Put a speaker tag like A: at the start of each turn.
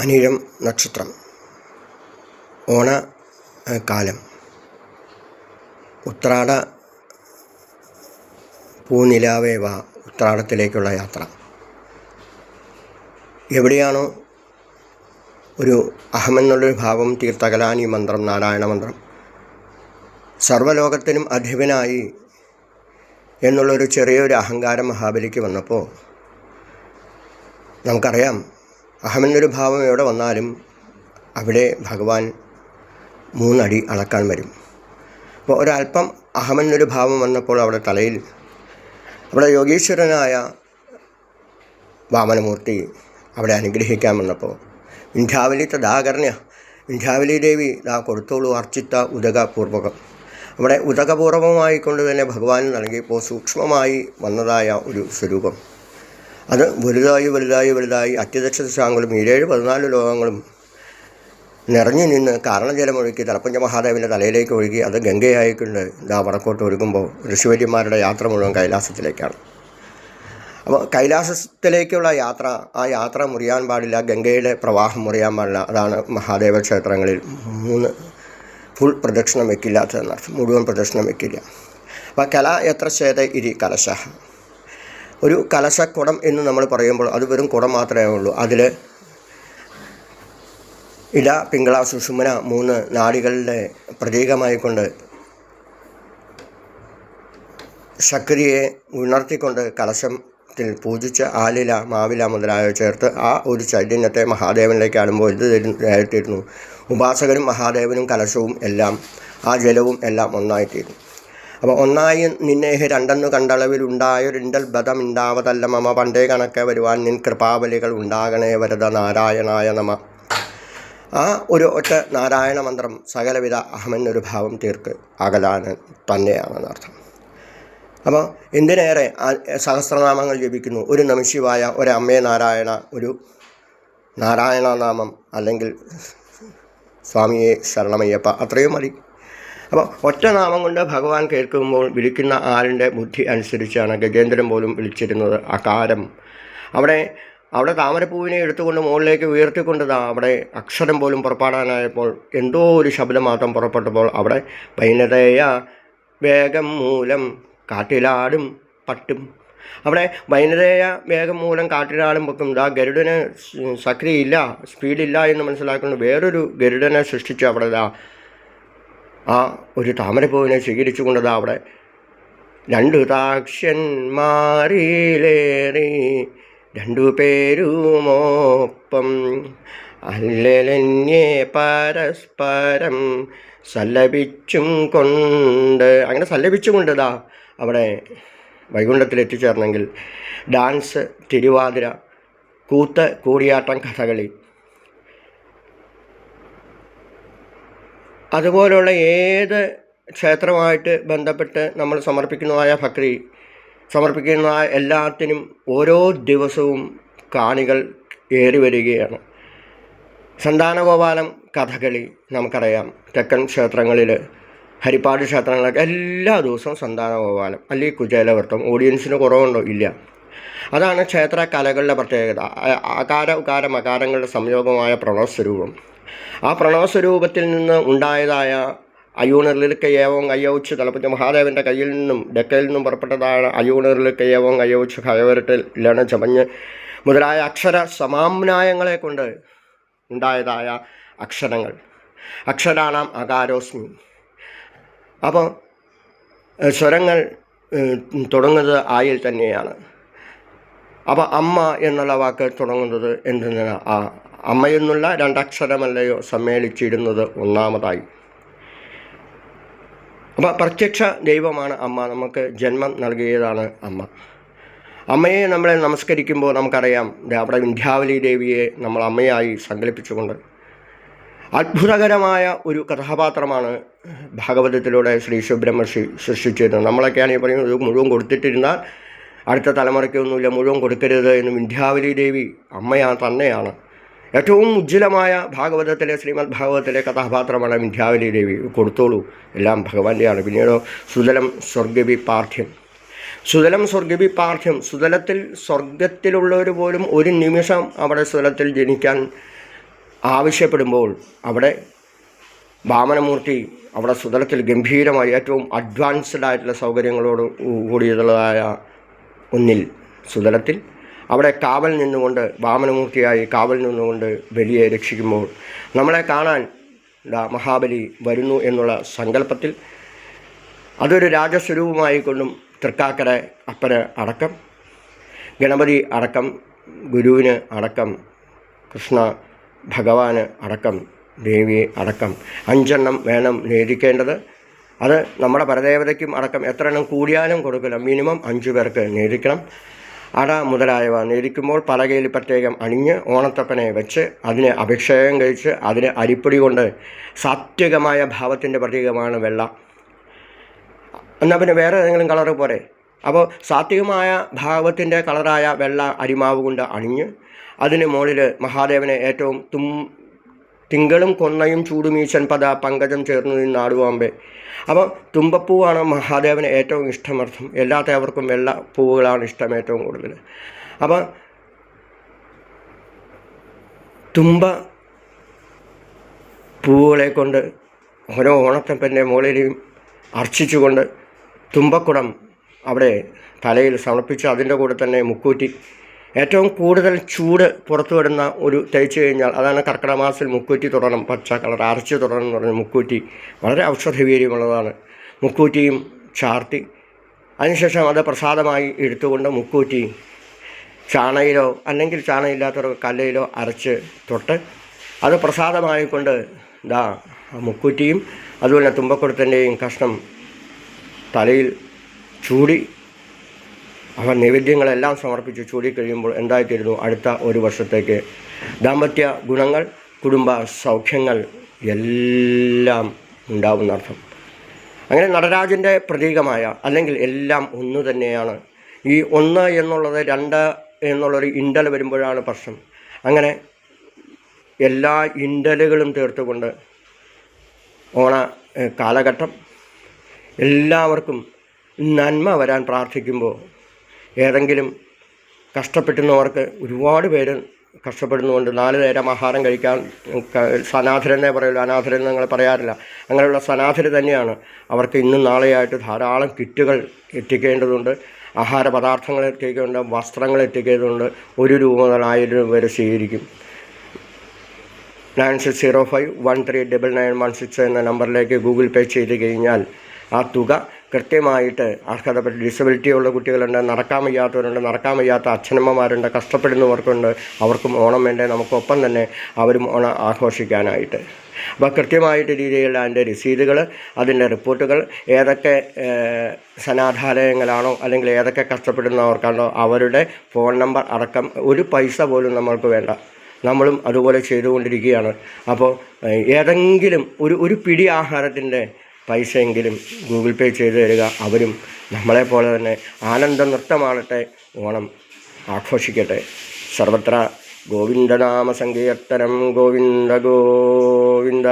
A: അനിഴം നക്ഷത്രം, ഓണക്കാലം, ഉത്രാട പൂനിലാവേ വാ, ഉത്രാടത്തിലേക്കുള്ള യാത്ര. എവിടെയാണോ ഒരു അഹമെന്നുള്ളൊരു ഭാവം തീർത്തകലാൻ ഈ മന്ത്രം, നാരായണ മന്ത്രം, സർവ്വലോകത്തിനും അധിപനായി എന്നുള്ളൊരു ചെറിയൊരു അഹങ്കാരം മഹാബലിക്ക് വന്നപ്പോൾ നമുക്കറിയാം, അഹമെന്നൊരു ഭാവം എവിടെ വന്നാലും അവിടെ ഭഗവാൻ 3 അടി അളക്കാൻ വരും. അപ്പോൾ ഒരല്പം അഹമെന്നൊരു ഭാവം വന്നപ്പോൾ അവിടെ തലയിൽ അവിടെ യോഗീശ്വരനായ വാമനമൂർത്തി അവിടെ അനുഗ്രഹിക്കാൻ വന്നപ്പോൾ വിന്ധ്യാവലി തദാകർണ്യ, വിന്ധ്യാവലി ദേവി ദാ കൊടുത്തോളൂ അർച്ചിത്ത ഉദകപൂർവകം. അവിടെ ഉദകപൂർവമായിക്കൊണ്ട് തന്നെ ഭഗവാൻ നൽകിയപ്പോൾ സൂക്ഷ്മമായി വന്നതായ ഒരു സ്വരൂപം, അത് വലുതായി വലുതായി വലുതായി അത്യദക്ഷശാങ്കുലും 14 ലോകങ്ങളും നിറഞ്ഞു നിന്ന് കാരണജലമൊഴുക്കി തലപ്പഞ്ച മഹാദേവൻ്റെ തലയിലേക്ക് ഒഴുകി അത് ഗംഗയായിക്കൊണ്ട് ഇതാ വടക്കോട്ട് ഒഴുകുമ്പോൾ ഋഷിവര്യന്മാരുടെ യാത്ര മുഴുവൻ കൈലാസത്തിലേക്കാണ്. അപ്പോൾ കൈലാസത്തിലേക്കുള്ള യാത്ര, ആ യാത്ര മുറിയാൻ പാടില്ല, ഗംഗയുടെ പ്രവാഹം മുറിയാൻ പാടില്ല. അതാണ് മഹാദേവ ക്ഷേത്രങ്ങളിൽ 3 ഫുൾ പ്രദക്ഷിണം വയ്ക്കില്ലാത്തതെന്നർത്ഥം, മുഴുവൻ പ്രദക്ഷിണം വയ്ക്കില്ല. അപ്പോൾ കല എത്ര ചേത ഇരി കലശ, ഒരു കലശക്കുടം എന്ന് നമ്മൾ പറയുമ്പോൾ അത് വെറും കുടം മാത്രമേ ഉള്ളൂ. അതിൽ ഇട പിങ്കള സുഷുമന 3 നാഡികളുടെ പ്രതീകമായിക്കൊണ്ട് ശക്തിയെ ഉണർത്തിക്കൊണ്ട് കലശത്തിൽ പൂജിച്ച് ആലില മാവില മുതലായവ ചേർത്ത് ആ ഒരു ചൈതന്യത്തെ മഹാദേവനിലേക്ക് ആടുമ്പോൾ ഇത് ആയിത്തീരുന്നു. ഉപാസകനും മഹാദേവനും കലശവും എല്ലാം ആ ജലവും എല്ലാം ഒന്നായിത്തീരുന്നു. അപ്പോൾ ഒന്നായി നിന്നേഹ് രണ്ടെന്നു കണ്ടളവിലുണ്ടായൊരിണ്ടൽ ബധം ഉണ്ടാവതല്ല മമ, പണ്ടേ കണക്കെ വരുവാൻ നിൻ കൃപാബലികൾ ഉണ്ടാകണേ വരദ നാരായണായ നമ. ആ ഒരു ഒറ്റ നാരായണ മന്ത്രം സകലവിധ അഹമെന്നൊരു ഭാവം തീർക്ക് അകലാൻ തന്നെയാണെന്നർത്ഥം. അപ്പോൾ എന്തിനേറെ സഹസ്രനാമങ്ങൾ ജപിക്കുന്നു, ഒരു നമഃശിവായ, ഒരു അമ്മേ നാരായണ, ഒരു നാരായണ നാമം, അല്ലെങ്കിൽ സ്വാമിയെ ശരണമയ്യപ്പ, അത്രയും മതി. അപ്പോൾ ഒറ്റ നാമം കൊണ്ട് ഭഗവാൻ കേൾക്കുമ്പോൾ വിളിക്കുന്ന ആളിൻ്റെ ബുദ്ധി അനുസരിച്ചാണ് ഗജേന്ദ്രൻ പോലും വിളിച്ചിരുന്നത്. അകാരം, അവിടെ താമരപ്പൂവിനെ എടുത്തുകൊണ്ട് മുകളിലേക്ക് ഉയർത്തിക്കൊണ്ടതാ അവിടെ അക്ഷരം പോലും പുറപ്പാടാനായപ്പോൾ എന്തോ ഒരു ശബ്ദം മാത്രം പുറപ്പെട്ടപ്പോൾ അവിടെ വൈനതയ വേഗം മൂലം കാട്ടിലാടും പട്ടും, അവിടെ വൈനതയ വേഗം മൂലം കാട്ടിലാടും പൊക്കും. ഇതാ ഗരുഡന് സക്രിയില്ല, സ്പീഡില്ല എന്ന് മനസ്സിലാക്കുന്നു വേറൊരു ഗരുഡനെ സൃഷ്ടിച്ചു അവിടെ ആ ഒരു താമരപ്പൂവിനെ സ്വീകരിച്ചു കൊണ്ടതാ അവിടെ 2 താക്ഷ്യന്മാരിലേറി 2 പേരുമോപ്പം അല്ലെന്നെ പരസ്പരം സല്ലപിച്ചും കൊണ്ട്, അങ്ങനെ സല്ലപിച്ചും കൊണ്ടതാ അവിടെ വൈകുണ്ഠത്തിൽ എത്തിച്ചേർന്നെങ്കിൽ ഡാൻസ്, തിരുവാതിര, കൂത്ത്, കൂടിയാട്ടം, കഥകളി, അതുപോലുള്ള ഏത് ക്ഷേത്രമായിട്ട് ബന്ധപ്പെട്ട് നമ്മൾ സമർപ്പിക്കുന്നതായ ഭക്തി, സമർപ്പിക്കുന്ന എല്ലാത്തിനും ഓരോ ദിവസവും കാണികൾ ഏറി വരികയാണ്. സന്താനഗോപാലം, കഥകളി നമുക്കറിയാം. തെക്കൻ ക്ഷേത്രങ്ങളിൽ, ഹരിപ്പാട് ക്ഷേത്രങ്ങളിലൊക്കെ എല്ലാ ദിവസവും സന്താനഗോപാലം അല്ലെങ്കിൽ കുചേലവൃത്തം. ഓഡിയൻസിന് കുറവുണ്ടോ? ഇല്ല. അതാണ് ക്ഷേത്ര കലകളുടെ പ്രത്യേകത. ആകാര ഉകാര മകാരങ്ങളുടെ സംയോഗമായ പ്രണവസ്വരൂപം. ആ പ്രണവസ്വരൂപത്തിൽ നിന്ന് ഉണ്ടായതായ അയൂണറിലേക്ക് ഏവം അയ്യൗച്ച് തലപ്പറ്റ മഹാദേവൻ്റെ കയ്യിൽ നിന്നും ഡെക്കയിൽ നിന്നും പുറപ്പെട്ടതാണ് അയൂണറിലേക്ക് ഏവം അയ്യൗച്ച് കയവരട്ടിൽ ലണ ചമഞ്ഞ് മുതലായ അക്ഷര സമാമ്നായങ്ങളെ കൊണ്ട് ഉണ്ടായതായ അക്ഷരങ്ങൾ. അക്ഷരാണാം അകാരോസ്മി. അപ്പോൾ സ്വരങ്ങൾ തുടങ്ങുന്നത് ആയിൽ തന്നെയാണ്. അപ്പോൾ അമ്മ എന്നുള്ള വാക്ക് തുടങ്ങുന്നത് എന്തെന്നാണ്? ആ അമ്മയെന്നുള്ള 2 അക്ഷരമല്ലയോ സമ്മേളിച്ചിരുന്നത് ഒന്നാമതായി. അപ്പോൾ പ്രത്യക്ഷ ദൈവമാണ് അമ്മ, നമുക്ക് ജന്മം നൽകിയതാണ് അമ്മ. അമ്മയെ നമ്മളെ നമസ്കരിക്കുമ്പോൾ നമുക്കറിയാം, അവിടെ വിന്ധ്യാവലി ദേവിയെ നമ്മൾ അമ്മയായി സങ്കല്പിച്ചുകൊണ്ട് അത്ഭുതകരമായ ഒരു കഥാപാത്രമാണ് ഭാഗവതത്തിലൂടെ ശ്രീ സുബ്രഹ്മർഷി സൃഷ്ടിച്ചിരുന്നത്. നമ്മളൊക്കെയാണ് പറയുന്നത് മുഴുവൻ കൊടുത്തിട്ടിരുന്നാൽ അടുത്ത തലമുറയ്ക്കൊന്നുമില്ല, മുഴുവൻ കൊടുക്കരുത് എന്ന്. വിന്ധ്യാവലി ദേവി അമ്മയാ തന്നെയാണ്. ഏറ്റവും ഉജ്ജ്വലമായ ഭാഗവതത്തിലെ, ശ്രീമദ് ഭാഗവതത്തിലെ കഥാപാത്രമാണ് വിന്ധ്യാവലി ദേവി. കൊടുത്തോളൂ, എല്ലാം ഭഗവാന്റെയാണ്. പിന്നീട് സുതലം സ്വർഗവി പാർത്ഥ്യം, സുതലം സ്വർഗവി പാർത്ഥ്യം, സുതലത്തിൽ സ്വർഗത്തിലുള്ളവർ പോലും ഒരു നിമിഷം അവിടെ സുതലത്തിൽ ജനിക്കാൻ ആവശ്യപ്പെടുമ്പോൾ അവിടെ വാമനമൂർത്തി അവിടെ സുതലത്തിൽ ഗംഭീരമായി ഏറ്റവും അഡ്വാൻസ്ഡ് ആയിട്ടുള്ള സൗകര്യങ്ങളോട് കൂടിയതായ ഒന്നിൽ സുതലത്തിൽ അവിടെ കാവൽ നിന്നുകൊണ്ട് വാമനമൂർത്തിയായി കാവൽ നിന്നുകൊണ്ട് ബലിയെ രക്ഷിക്കുമ്പോൾ നമ്മളെ കാണാൻ മഹാബലി വരുന്നു എന്നുള്ള സങ്കല്പത്തിൽ അതൊരു രാജസ്വരൂപമായിക്കൊണ്ടും തൃക്കാക്കര അപ്പന് അടക്കം, ഗണപതി അടക്കം, ഗുരുവിന് അടക്കം, കൃഷ്ണ ഭഗവാന് അടക്കം, ദേവിയെ അടക്കം 5 എണ്ണം വേണം നേദിക്കേണ്ടത്. അത് നമ്മുടെ പരദേവതയ്ക്കും അടക്കം എത്ര എണ്ണം കൂടിയാലും കൊടുക്കില്ല, മിനിമം 5 പേർക്ക് നേദിക്കണം. അട മുതലായവ നേദിക്കുമ്പോൾ പലകയിൽ പ്രത്യേകം അണിഞ്ഞ് ഓണത്തപ്പനെ വെച്ച് അതിന് അഭിഷേകം കഴിച്ച് അതിന് അരിപ്പൊടി കൊണ്ട് സാത്വികമായ ഭാവത്തിൻ്റെ പ്രതീകമാണ് വെള്ള. എന്നാൽ പിന്നെ വേറെ ഏതെങ്കിലും കളറ് പോരെ? അപ്പോൾ സാത്വികമായ ഭാവത്തിൻ്റെ കളറായ വെള്ള അരിമാവ് കൊണ്ട് അണിഞ്ഞ് അതിന് മുകളിൽ മഹാദേവനെ ഏറ്റവും തിങ്കളും കൊന്നയും ചൂടുമീശൻ പദ പങ്കജം ചേർന്ന് നിന്നാടുവാമ്പേ. അപ്പോൾ തുമ്പപ്പൂവാണ് മഹാദേവന് ഏറ്റവും ഇഷ്ടമർത്ഥം. എല്ലാ ദേവർക്കും വെള്ള പൂവുകളാണ് ഇഷ്ടം ഏറ്റവും കൂടുതൽ. അപ്പോൾ തുമ്പ പൂവുകളെ കൊണ്ട് ഓരോ ഓണത്തപ്പൻ്റെ മുകളിലും അർച്ചിച്ചുകൊണ്ട് തുമ്പക്കുടം അവിടെ തലയിൽ സമർപ്പിച്ച് അതിൻ്റെ കൂടെ തന്നെ മുക്കൂറ്റി, ഏറ്റവും കൂടുതൽ ചൂട് പുറത്തു വിടുന്ന ഒരു തേച്ച് കഴിഞ്ഞാൽ അതാണ് കർക്കിടക മാസത്തിൽ മുക്കൂറ്റി തുടരണം, പച്ച കളർ അരച്ച് തുടരണം എന്ന് പറഞ്ഞ് മുക്കൂറ്റി വളരെ ഔഷധവീര്യമുള്ളതാണ്. മുക്കൂറ്റിയും ചാർത്തി അതിനുശേഷം അത് പ്രസാദമായി എടുത്തുകൊണ്ട് മുക്കൂറ്റി ചാണയിലോ അല്ലെങ്കിൽ ചാണയില്ലാത്തൊരു കല്ലയിലോ അരച്ച് തൊട്ട് അത് പ്രസാദമായിക്കൊണ്ട് മുക്കൂറ്റിയും അതുപോലെ തുമ്പക്കുടത്തിൻ്റെയും കഷ്ണം തലയിൽ ചൂടി അവ നൈവേദ്യങ്ങളെല്ലാം സമർപ്പിച്ച് ചൂടിക്കഴിയുമ്പോൾ എന്തായിത്തീരുന്നു? അടുത്ത ഒരു വർഷത്തേക്ക് ദാമ്പത്യ ഗുണങ്ങൾ, കുടുംബ സൗഖ്യങ്ങൾ എല്ലാം ഉണ്ടാവുന്ന അർത്ഥം. അങ്ങനെ നടരാജൻ്റെ പ്രതീകമായ അല്ലെങ്കിൽ എല്ലാം ഒന്ന് തന്നെയാണ്. ഈ 1 എന്നുള്ളത് 2 എന്നുള്ളൊരു ഇണ്ടൽ വരുമ്പോഴാണ് പ്രശ്നം. അങ്ങനെ എല്ലാ ഇണ്ടലുകളും തീർത്തുകൊണ്ട് ഓണ കാലഘട്ടം എല്ലാവർക്കും നന്മ വരാൻ പ്രാർത്ഥിക്കുമ്പോൾ ഏതെങ്കിലും കഷ്ടപ്പെടുന്നവർക്ക് ഒരുപാട് പേര് കഷ്ടപ്പെടുന്നുകൊണ്ട് 4 നേരം ആഹാരം കഴിക്കാൻ സനാഥരെന്നേ പറയുള്ളൂ, അനാഥരെന്ന് ഞങ്ങൾ പറയാറില്ല. അങ്ങനെയുള്ള സനാഥര് തന്നെയാണ്. അവർക്ക് ഇന്നും നാളെയായിട്ട് ധാരാളം കിറ്റുകൾ എത്തിക്കേണ്ടതുണ്ട്, ആഹാര പദാർത്ഥങ്ങൾ എത്തിക്കേണ്ടതുണ്ട്, വസ്ത്രങ്ങൾ എത്തിക്കേണ്ടതുണ്ട്. 1 രൂപ മുതൽ 1000 രൂപ വരെ സ്വീകരിക്കും. 9605139916 എന്ന നമ്പറിലേക്ക് ഗൂഗിൾ പേ ചെയ്ത് കഴിഞ്ഞാൽ ആ തുക കൃത്യമായിട്ട് അർഹതപ്പെട്ട ഡിസബിലിറ്റി ഉള്ള കുട്ടികളുണ്ട്, നടക്കാൻ വയ്യാത്തവരുണ്ട്, നടക്കാൻ വയ്യാത്ത അച്ഛനമ്മമാരുണ്ട്, കഷ്ടപ്പെടുന്നവർക്കുണ്ട്. അവർക്കും ഓണം വേണ്ടേ? നമുക്കൊപ്പം തന്നെ അവരും ഓണം ആഘോഷിക്കാനായിട്ട്. അപ്പോൾ കൃത്യമായിട്ട് രീതിയിൽ അതിൻ്റെ രസീതുകൾ, അതിൻ്റെ റിപ്പോർട്ടുകൾ, ഏതൊക്കെ സനാഥാലയങ്ങളാണോ അല്ലെങ്കിൽ ഏതൊക്കെ കഷ്ടപ്പെടുന്നവർക്കാണോ അവരുടെ ഫോൺ നമ്പർ അടക്കം 1 പൈസ പോലും നമ്മൾക്ക് വേണ്ട. നമ്മളും അതുപോലെ ചെയ്തുകൊണ്ടിരിക്കുകയാണ്. അപ്പോൾ ഏതെങ്കിലും ഒരു പിടി ആഹാരത്തിൻ്റെ പൈസയെങ്കിലും ഗൂഗിൾ പേ ചെയ്ത് തരിക. അവരും നമ്മളെപ്പോലെ തന്നെ ആനന്ദ നൃത്തമാണട്ടെ, ഓണം ആഘോഷിക്കട്ടെ. സർവത്ര ഗോവിന്ദനാമ സങ്കീർത്തനം. ഗോവിന്ദ ഗോവിന്ദ.